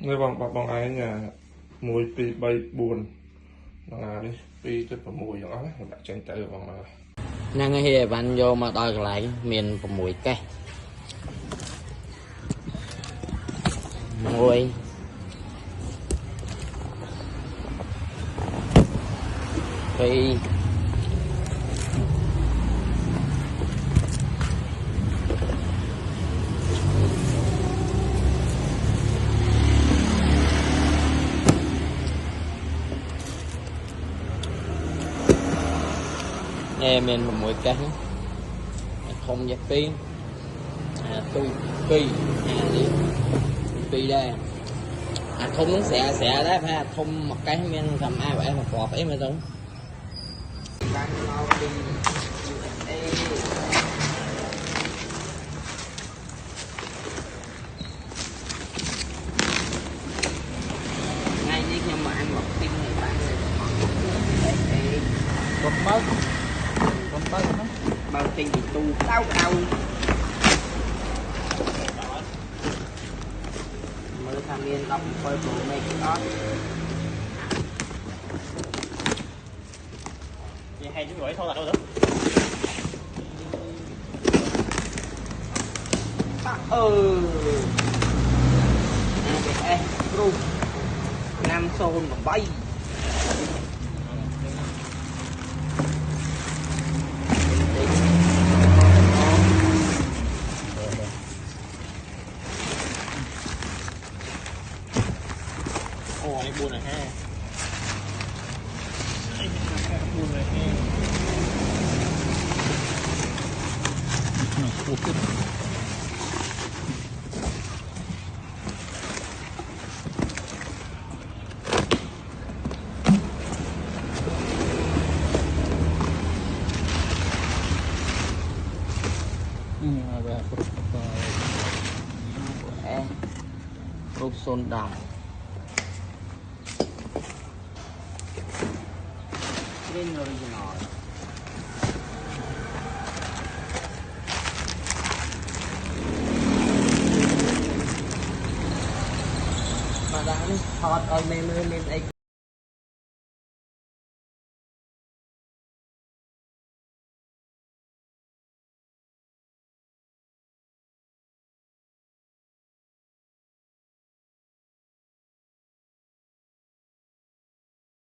Nơi bằng ai nhà mùi pi bay buồn là đi pi tới phần mùi đó bạn tranh tự bằng là năng hi bạn vô mà đòi lại miền phần mùi cây mùi pi em mình mỗi cái không giáp pin tôi pi đi pi đây không nó sẽ đấy ha không một cái men cầm ai vậy mà phọt ấy mà đúng ngay đi nhưng mà ăn một tim này bạn con bớt nó bao tiền bị tu đau mới tham yên đọc coi bộ mấy cái đó vậy hay chú gửi thôi là đâu đó ê ru nam xôn mà bay này buồn rồi ha buồn rồi ha rút xôn đào lên original mà đã hot on meme lên